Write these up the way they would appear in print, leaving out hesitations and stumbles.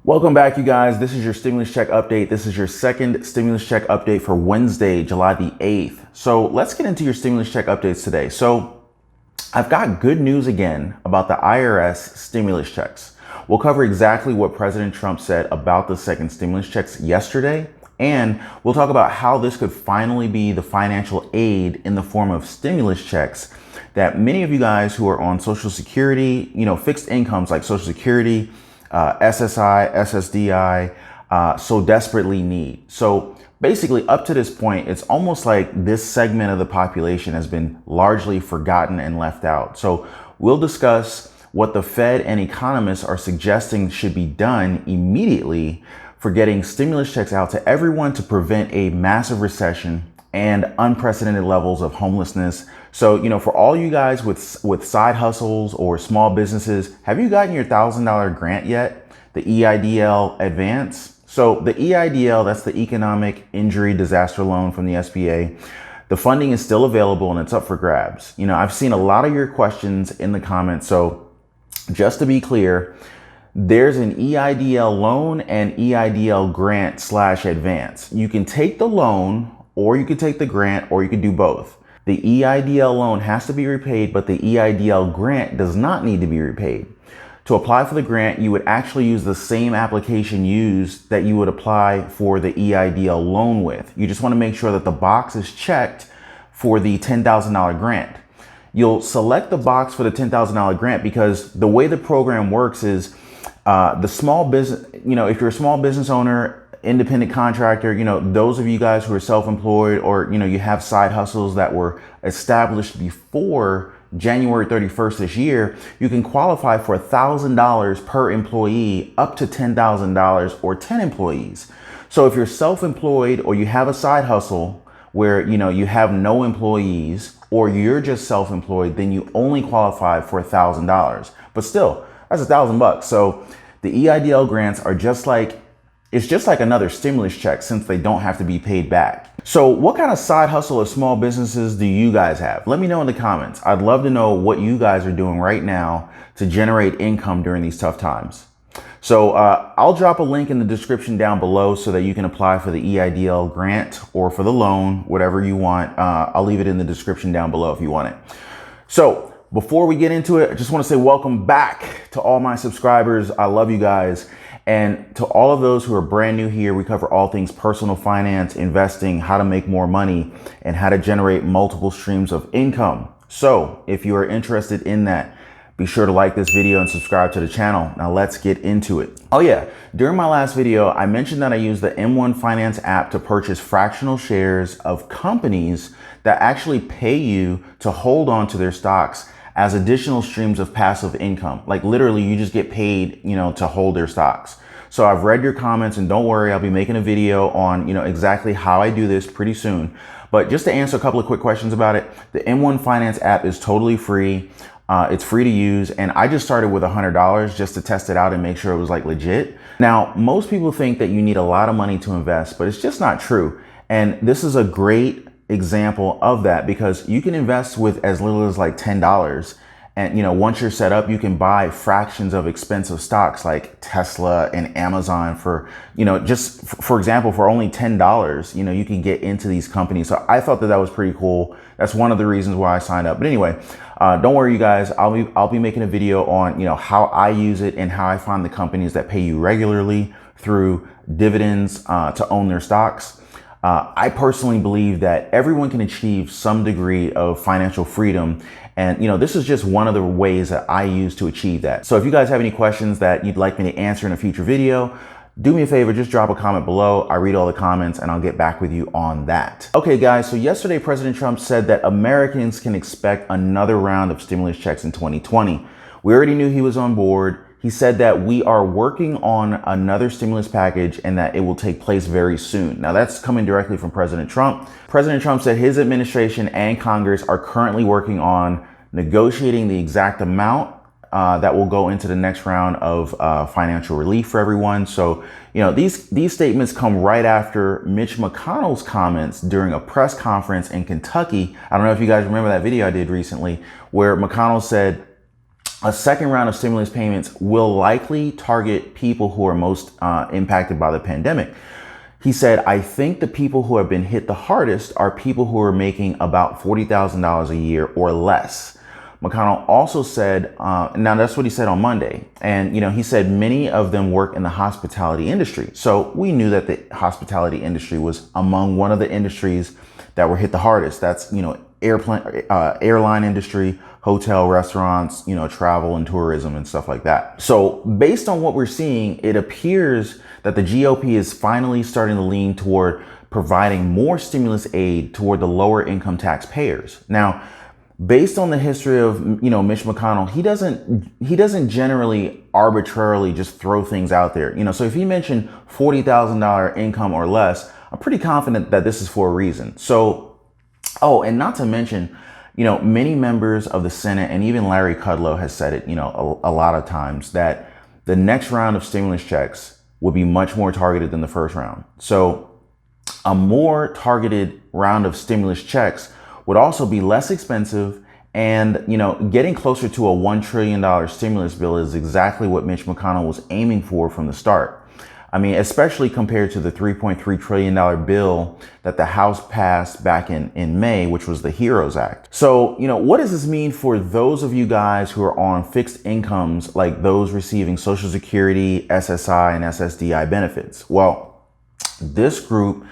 Welcome back, you guys. This is your stimulus check update. This is your second stimulus check update for Wednesday, July the 8th. So let's get into your stimulus check updates today. So I've got good news again about the IRS stimulus checks. We'll cover exactly what President Trump said about the second stimulus checks yesterday. And we'll talk about how this could finally be the financial aid in the form of stimulus checks that many of you guys who are on Social Security, fixed incomes like Social Security, SSI, SSDI, so desperately need. So basically up to this point, it's almost like this segment of the population has been largely forgotten and left out. So we'll discuss what the Fed and economists are suggesting should be done immediately for getting stimulus checks out to everyone to prevent a massive recession and unprecedented levels of homelessness. So, for all you guys with side hustles or small businesses, have you gotten your $1,000 grant yet? The EIDL advance? So the EIDL, that's the Economic Injury Disaster Loan from the SBA. The funding is still available and it's up for grabs. I've seen a lot of your questions in the comments. So just to be clear, there's an EIDL loan and EIDL grant / advance. You can take the loan or you could take the grant, or you could do both. The EIDL loan has to be repaid, but the EIDL grant does not need to be repaid. To apply for the grant, you would actually use the same application used that you would apply for the EIDL loan with. You just want to make sure that the box is checked for the $10,000 grant. You'll select the box for the $10,000 grant because the way the program works is the small business, if you're a small business owner, independent contractor, those of you guys who are self-employed or, you have side hustles that were established before January 31st this year, you can qualify for $1,000 per employee up to $10,000 or 10 employees. So if you're self-employed or you have a side hustle where, you have no employees or you're just self-employed, then you only qualify for $1,000. But still, that's $1,000. So the EIDL grants are it's just like another stimulus check since they don't have to be paid back. So what kind of side hustle or small businesses do you guys have? Let me know in the comments. I'd love to know what you guys are doing right now to generate income during these tough times. So I'll drop a link in the description down below so that you can apply for the EIDL grant or for the loan, whatever you want. I'll leave it in the description down below if you want it. So before we get into it, I just want to say welcome back to all my subscribers. I love you guys. And to all of those who are brand new here, we cover all things personal finance, investing, how to make more money, and how to generate multiple streams of income. So if you are interested in that, be sure to like this video and subscribe to the channel. Now let's get into it. Oh yeah, during my last video, I mentioned that I use the M1 Finance app to purchase fractional shares of companies that actually pay you to hold on to their stocks as additional streams of passive income. Like literally you just get paid, to hold their stocks. So I've read your comments and don't worry, I'll be making a video on, exactly how I do this pretty soon. But just to answer a couple of quick questions about it, the M1 Finance app is totally free. It's free to use. And I just started with $100 just to test it out and make sure it was legit. Now, most people think that you need a lot of money to invest, but it's just not true. And this is a great example of that because you can invest with as little as $10. And, once you're set up, you can buy fractions of expensive stocks like Tesla and Amazon for, just for example, for only $10, you can get into these companies. So I thought that was pretty cool. That's one of the reasons why I signed up. But anyway, don't worry, you guys, I'll be making a video on, how I use it and how I find the companies that pay you regularly through dividends to own their stocks. I personally believe that everyone can achieve some degree of financial freedom. And, this is just one of the ways that I use to achieve that. So if you guys have any questions that you'd like me to answer in a future video, do me a favor, just drop a comment below. I read all the comments and I'll get back with you on that. Okay, guys, so yesterday, President Trump said that Americans can expect another round of stimulus checks in 2020. We already knew he was on board. He said that we are working on another stimulus package and that it will take place very soon. Now that's coming directly from President Trump. President Trump said his administration and Congress are currently working on negotiating the exact amount that will go into the next round of financial relief for everyone. So, these statements come right after Mitch McConnell's comments during a press conference in Kentucky. I don't know if you guys remember that video I did recently where McConnell said, a second round of stimulus payments will likely target people who are most impacted by the pandemic. He said, I think the people who have been hit the hardest are people who are making about $40,000 a year or less. McConnell also said, now that's what he said on Monday. And, he said many of them work in the hospitality industry. So we knew that the hospitality industry was among one of the industries that were hit the hardest. That's, airline industry, hotel, restaurants, travel and tourism and stuff like that. So based on what we're seeing, it appears that the GOP is finally starting to lean toward providing more stimulus aid toward the lower income taxpayers. Now, based on the history of, Mitch McConnell, he doesn't generally arbitrarily just throw things out there. So if he mentioned $40,000 income or less, I'm pretty confident that this is for a reason. So, and not to mention, many members of the Senate and even Larry Kudlow has said it, a lot of times that the next round of stimulus checks will be much more targeted than the first round. So a more targeted round of stimulus checks would also be less expensive. And, getting closer to a $1 trillion stimulus bill is exactly what Mitch McConnell was aiming for from the start. I mean, especially compared to the $3.3 trillion bill that the House passed back in May, which was the HEROES Act. So, what does this mean for those of you guys who are on fixed incomes, like those receiving Social Security, SSI, and SSDI benefits? Well, this group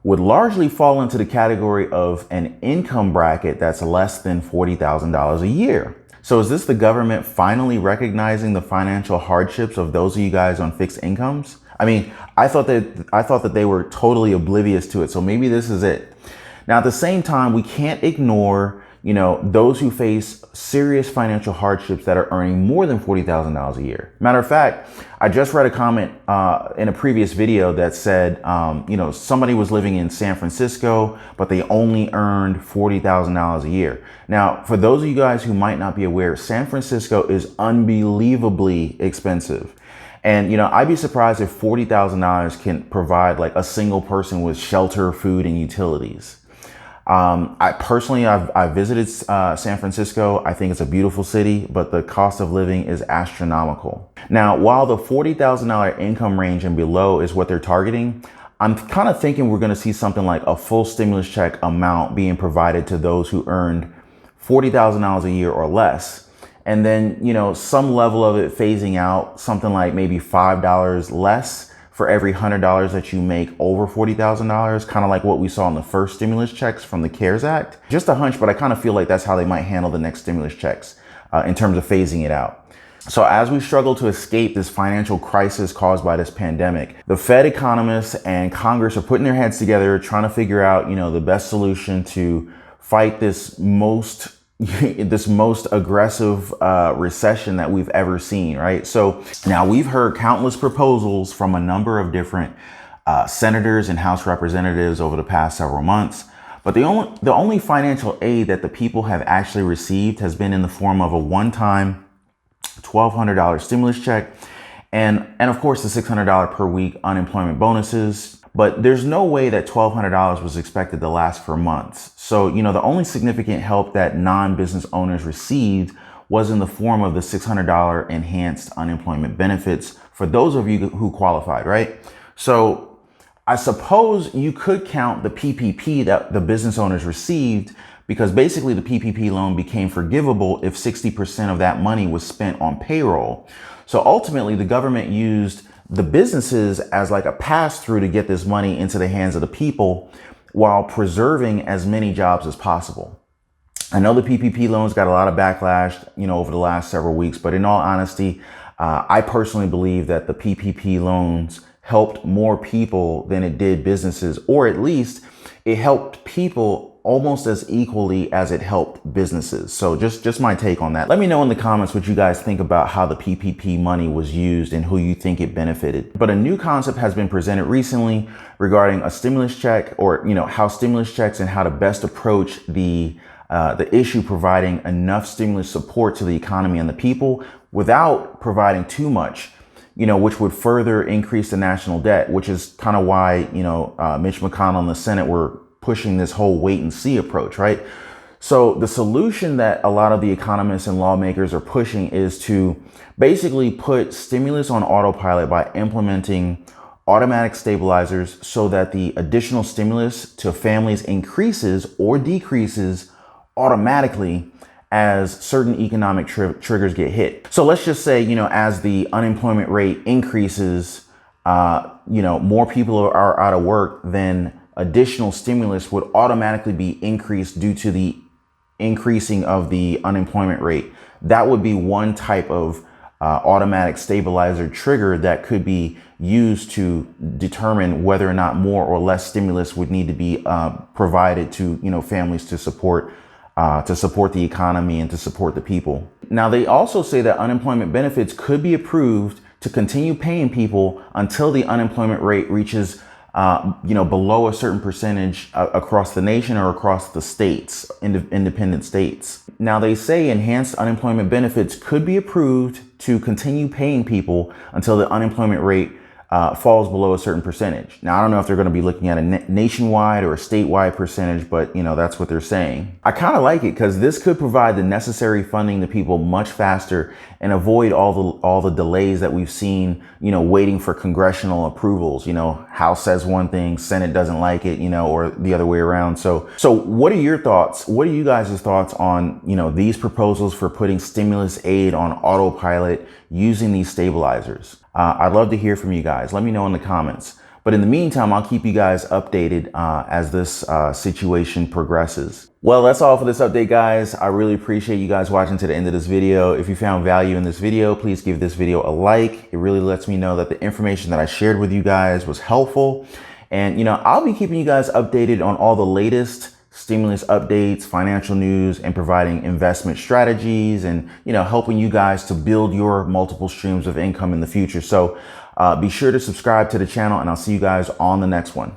would largely fall into the category of an income bracket that's less than $40,000 a year. So is this the government finally recognizing the financial hardships of those of you guys on fixed incomes? I mean, I thought that they were totally oblivious to it. So maybe this is it. Now, at the same time, we can't ignore, those who face serious financial hardships that are earning more than $40,000 a year. Matter of fact, I just read a comment in a previous video that said, somebody was living in San Francisco, but they only earned $40,000 a year. Now, for those of you guys who might not be aware, San Francisco is unbelievably expensive. And, I'd be surprised if $40,000 can provide like a single person with shelter, food, and utilities. I've visited San Francisco. I think it's a beautiful city, but the cost of living is astronomical. Now, while the $40,000 income range and below is what they're targeting, I'm kind of thinking we're going to see something like a full stimulus check amount being provided to those who earned $40,000 a year or less. And then, some level of it phasing out, something like maybe $5 less for every $100 that you make over $40,000, kind of like what we saw in the first stimulus checks from the CARES Act. Just a hunch, but I kind of feel like that's how they might handle the next stimulus checks in terms of phasing it out. So as we struggle to escape this financial crisis caused by this pandemic, the Fed economists and Congress are putting their heads together, trying to figure out, the best solution to fight this most aggressive recession that we've ever seen, right? So now we've heard countless proposals from a number of different senators and House representatives over the past several months. But the only financial aid that the people have actually received has been in the form of a one-time $1,200 stimulus check and of course the $600 per week unemployment bonuses. But there's no way that $1,200 was expected to last for months. So, the only significant help that non-business owners received was in the form of the $600 enhanced unemployment benefits for those of you who qualified, right? So I suppose you could count the PPP that the business owners received, because basically the PPP loan became forgivable if 60% of that money was spent on payroll. So ultimately the government used the businesses as like a pass-through to get this money into the hands of the people while preserving as many jobs as possible. I know the PPP loans got a lot of backlash, over the last several weeks, but in all honesty, I personally believe that the PPP loans helped more people than it did businesses, or at least it helped people almost as equally as it helped businesses. So just my take on that. Let me know in the comments what you guys think about how the PPP money was used and who you think it benefited. But a new concept has been presented recently regarding a stimulus check, or how stimulus checks and how to best approach the issue providing enough stimulus support to the economy and the people without providing too much, which would further increase the national debt, which is kind of why, Mitch McConnell and the Senate were pushing this whole wait and see approach, right? So the solution that a lot of the economists and lawmakers are pushing is to basically put stimulus on autopilot by implementing automatic stabilizers so that the additional stimulus to families increases or decreases automatically as certain economic triggers get hit. So let's just say, as the unemployment rate increases, more people are out of work, then additional stimulus would automatically be increased due to the increasing of the unemployment rate. That would be one type of automatic stabilizer trigger that could be used to determine whether or not more or less stimulus would need to be provided to families to support the economy and to support the people. Now, they also say that unemployment benefits could be approved to continue paying people until the unemployment rate reaches below a certain percentage across the nation or across the states, independent states. Now, they say enhanced unemployment benefits could be approved to continue paying people until the unemployment rate falls below a certain percentage. Now, I don't know if they're going to be looking at a nationwide or a statewide percentage, but that's what they're saying. I kind of like it because this could provide the necessary funding to people much faster and avoid all the delays that we've seen, waiting for congressional approvals. House says one thing, Senate doesn't like it, or the other way around. So what are your thoughts? What are you guys' thoughts on, these proposals for putting stimulus aid on autopilot using these stabilizers? I'd love to hear from you guys. Let me know in the comments. But in the meantime, I'll keep you guys updated as this situation progresses. Well, that's all for this update, guys. I really appreciate you guys watching to the end of this video. If you found value in this video, please give this video a like. It really lets me know that the information that I shared with you guys was helpful. And, I'll be keeping you guys updated on all the latest stimulus updates, financial news, and providing investment strategies and, helping you guys to build your multiple streams of income in the future. So be sure to subscribe to the channel, and I'll see you guys on the next one.